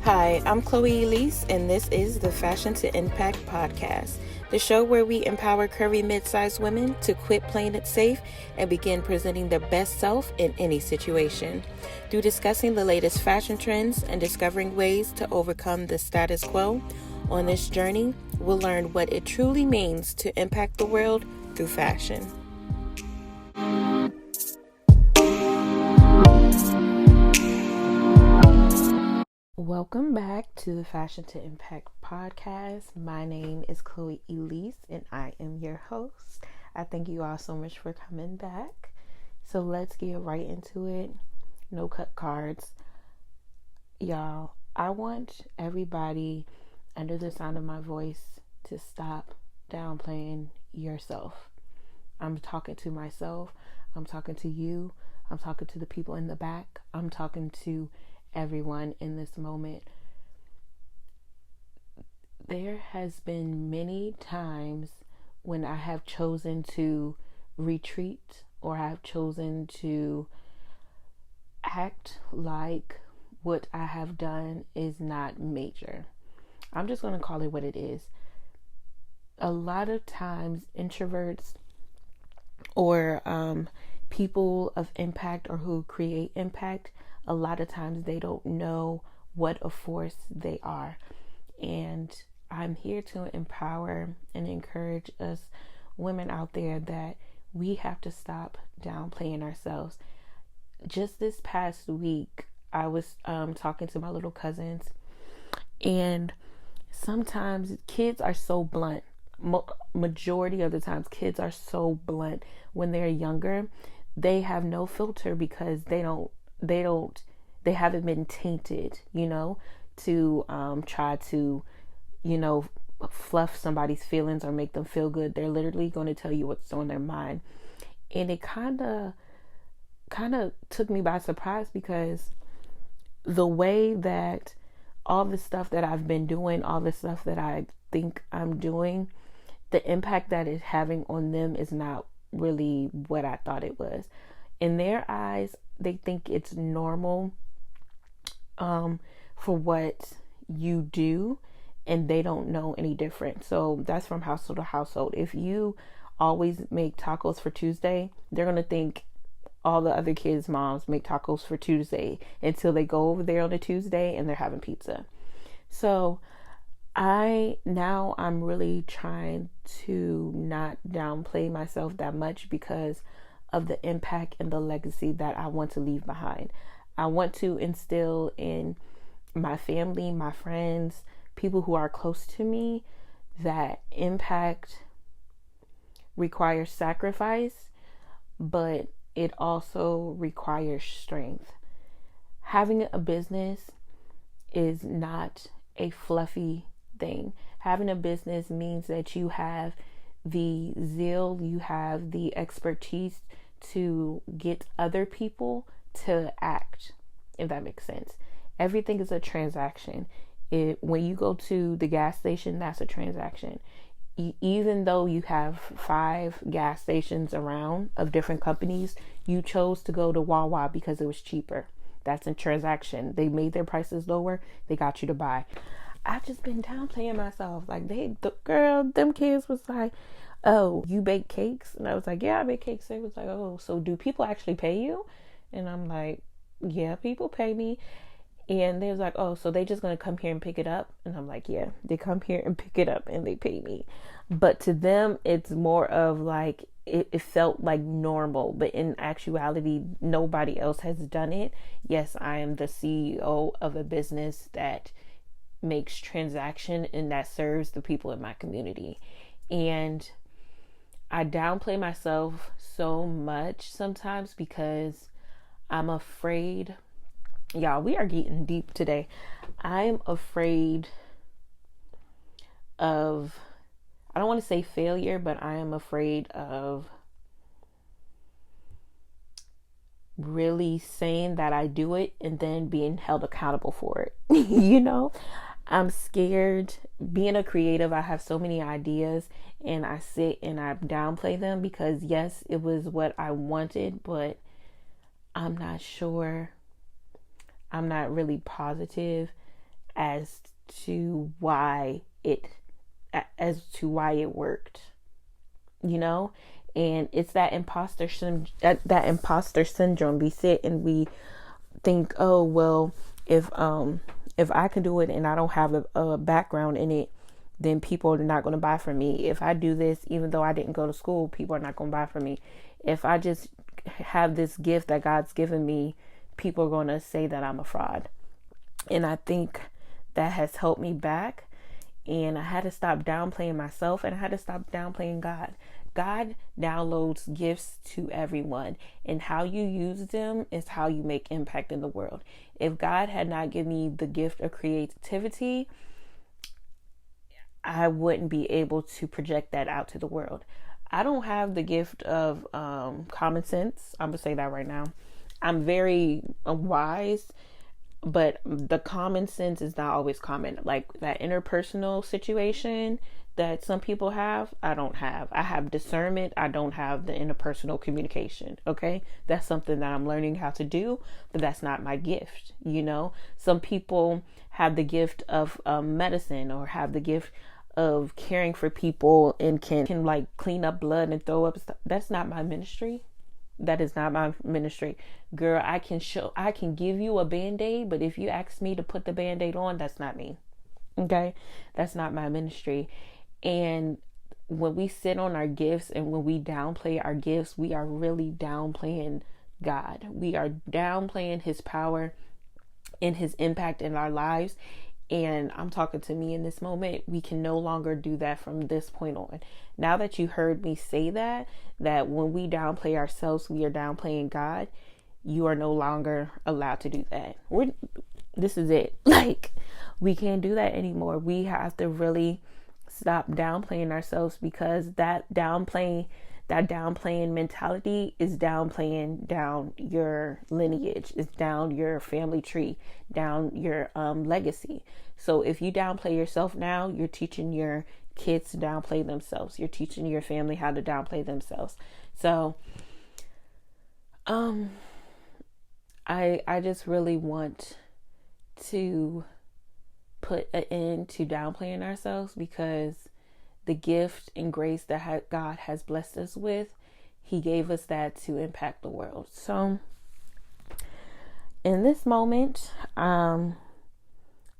Hi, I'm Chloe Elise, and this is the Fashion to Impact podcast, the show where we empower curvy mid-sized women to quit playing it safe and begin presenting their best self in any situation. Through discussing the latest fashion trends and discovering ways to overcome the status quo, on this journey, we'll learn what it truly means to impact the world through fashion. Welcome back to the Fashion to Impact podcast. My name is Chloe Elise and I am your host. I thank you all so much for coming back. So let's get right into it. No cut cards. Y'all, I want everybody under the sound of my voice to stop downplaying yourself. I'm talking to myself. I'm talking to you. I'm talking to the people in the back. I'm talking to everyone in this moment. There has been many times when I have chosen to retreat or have chosen to act like what I have done is not major. I'm just going to call it what it is. A lot of times introverts or people of impact or who create impact, a lot of times they don't know what a force they are. And I'm here to empower and encourage us women out there that we have to stop downplaying ourselves. Just this past week, I was talking to my little cousins, and sometimes kids are so blunt. Majority of the times, kids are so blunt when they're younger. They have no filter because they haven't been tainted, to try to, fluff somebody's feelings or make them feel good. They're literally going to tell you what's on their mind. And it kind of took me by surprise because the way that all the stuff that I've been doing, all the stuff that I think I'm doing, the impact that it's having on them is not really what I thought it was. In their eyes, they think it's normal for what you do, and they don't know any different. So that's from household to household. If you always make tacos for Tuesday, they're going to think all the other kids' moms make tacos for Tuesday until they go over there on a Tuesday and they're having pizza. So I'm really trying to not downplay myself that much because of the impact and the legacy that I want to leave behind. I want to instill in my family, my friends, people who are close to me, that impact requires sacrifice, but it also requires strength. Having a business is not a fluffy thing. Having a business means that you have the zeal, you have the expertise to get other people to act, if that makes sense. Everything is a transaction. When you go to the gas station, that's a transaction. Even though you have 5 gas stations around of different companies, you chose to go to Wawa because it was cheaper. That's a transaction. They made their prices lower. They got you to buy. I've just been downplaying myself. Like them kids was like, "Oh, you bake cakes?" And I was like, "Yeah, I bake cakes." They was like, "Oh, so do people actually pay you?" And I'm like, "Yeah, people pay me." And they was like, "Oh, so they just gonna come here and pick it up?" And I'm like, "Yeah, they come here and pick it up and they pay me." But to them, it's more of like, it felt like normal, but in actuality, nobody else has done it. Yes, I am the CEO of a business that makes transaction and that serves the people in my community. And I downplay myself so much sometimes because I'm afraid. Y'all, we are getting deep today. I'm afraid of, I don't want to say failure, but I am afraid of really saying that I do it and then being held accountable for it. I'm scared. Being a creative, I have so many ideas and I sit and I downplay them because yes, it was what I wanted, but I'm not sure. I'm not really positive. as to why it worked, you know. And it's that that imposter syndrome. We sit and we think, oh well, if I can do it and I don't have a background in it, then people are not going to buy from me. If I do this, even though I didn't go to school, people are not going to buy from me. If I just have this gift that God's given me, people are going to say that I'm a fraud. And I think that has helped me back. And I had to stop downplaying myself, and I had to stop downplaying God. God downloads gifts to everyone, and how you use them is how you make impact in the world. If God had not given me the gift of creativity, I wouldn't be able to project that out to the world. I don't have the gift of common sense. I'm going to say that right now. I'm very wise, but the common sense is not always common. Like that interpersonal situation that some people have, I don't have. I have discernment. I don't have the interpersonal communication. Okay. That's something that I'm learning how to do, but that's not my gift. You know, some people have the gift of medicine, or have the gift of caring for people, and can like clean up blood and throw up stuff. That's not my ministry. That is not my ministry. Girl, I can give you a Band-Aid, but if you ask me to put the Band-Aid on, that's not me. Okay? That's not my ministry. And when we sit on our gifts and when we downplay our gifts, we are really downplaying God. We are downplaying his power and his impact in our lives. And I'm talking to me in this moment. We can no longer do that from this point on. Now that you heard me say that when we downplay ourselves, we are downplaying God. You are no longer allowed to do that. This is it. Like, we can't do that anymore. We have to really stop downplaying ourselves, because that downplaying mentality is downplaying down your lineage, is down your family tree, down your legacy. So if you downplay yourself now, you're teaching your kids to downplay themselves. You're teaching your family how to downplay themselves. So I just really want to put an end to downplaying ourselves, because the gift and grace that God has blessed us with, he gave us that to impact the world. So in this moment,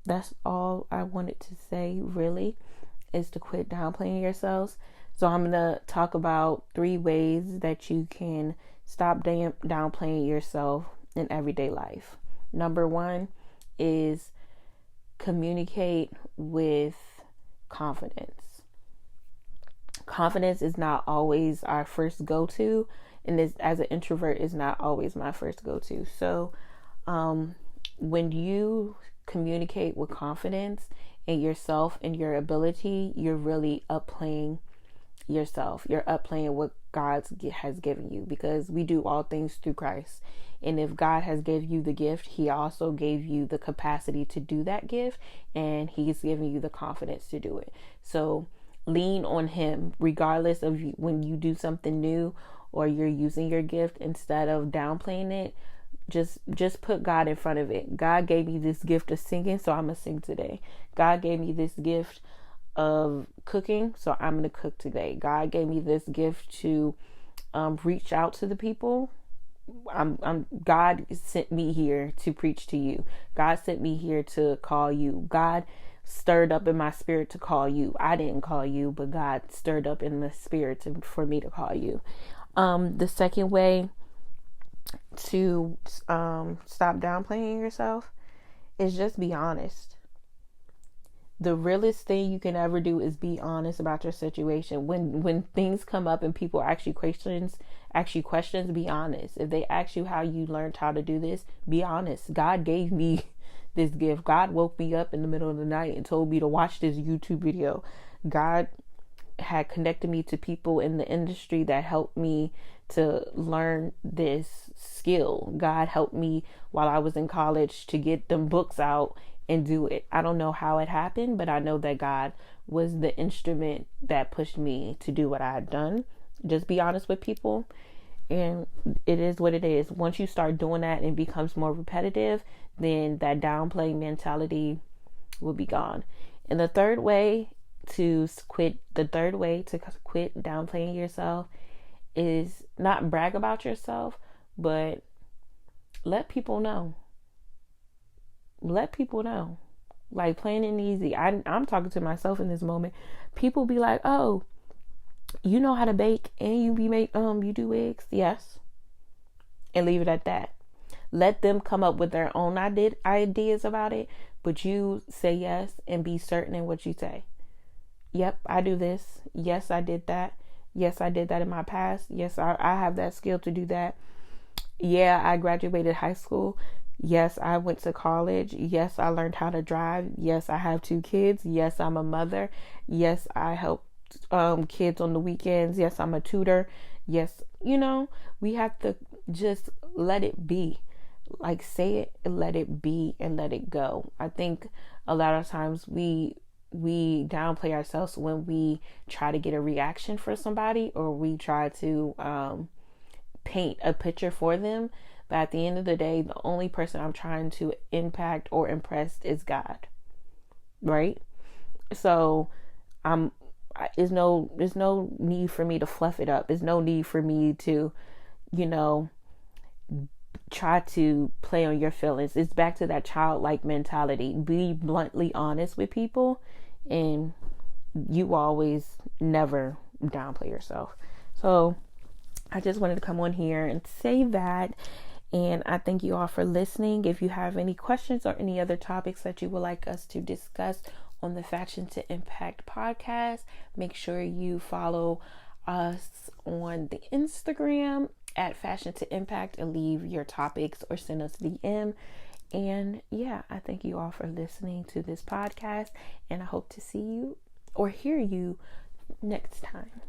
that's all I wanted to say, really, is to quit downplaying yourselves. So I'm going to talk about 3 ways that you can stop downplaying yourself in everyday life. Number 1 is communicate with confidence. Confidence is not always our first go-to, and as an introvert is not always my first go-to. So when you communicate with confidence in yourself and your ability, you're really upplaying yourself. You're upplaying what God has given you, because we do all things through Christ. And if God has given you the gift, he also gave you the capacity to do that gift, and he's giving you the confidence to do it. So lean on him, regardless of when you do something new or you're using your gift. Instead of downplaying it, just put God in front of it. God gave me this gift of singing, so I'm gonna sing today. God gave me this gift of cooking, so I'm gonna cook today. God gave me this gift to reach out to the people. God sent me here to preach to you. God sent me here to call you. God stirred up in my spirit to call you. I didn't call you, but God stirred up in the spirit for me to call you. The second way to stop downplaying yourself is just be honest. The realest thing you can ever do is be honest about your situation. When things come up and people ask you questions, be honest. If they ask you how you learned how to do this, be honest. God gave me this gift. God woke me up in the middle of the night and told me to watch this YouTube video. God had connected me to people in the industry that helped me to learn this skill. God helped me while I was in college to get them books out and do it. I don't know how it happened, but I know that God was the instrument that pushed me to do what I had done. Just be honest with people, and it is what it is. Once you start doing that and it becomes more repetitive, then that downplay mentality will be gone. And the third way to quit downplaying yourself is not brag about yourself, but let people know. Let people know. Like, plain and easy. I'm talking to myself in this moment. People be like, "Oh, you know how to bake and you do eggs?" Yes. And leave it at that. Let them come up with their own ideas about it, but you say yes and be certain in what you say. Yep, I do this. Yes, I did that. Yes, I did that in my past. Yes, I have that skill to do that. Yeah, I graduated high school. Yes, I went to college. Yes, I learned how to drive. Yes, I have 2 kids. Yes, I'm a mother. Yes, I help kids on the weekends. Yes, I'm a tutor. Yes, we have to just let it be. Like, say it and let it be and let it go. I think a lot of times we downplay ourselves when we try to get a reaction for somebody, or we try to paint a picture for them. But at the end of the day, the only person I'm trying to impact or impress is God, right? So there's no need for me to fluff it up. There's no need for me to try to play on your feelings. It's back to that childlike mentality. Be bluntly honest with people, and you always never downplay yourself. So I just wanted to come on here and say that. And I thank you all for listening. If you have any questions or any other topics that you would like us to discuss on the Fashion to Impact podcast, make sure you follow us on the Instagram at Fashion to Impact and leave your topics or send us DM. And yeah, I thank you all for listening to this podcast, and I hope to see you or hear you next time.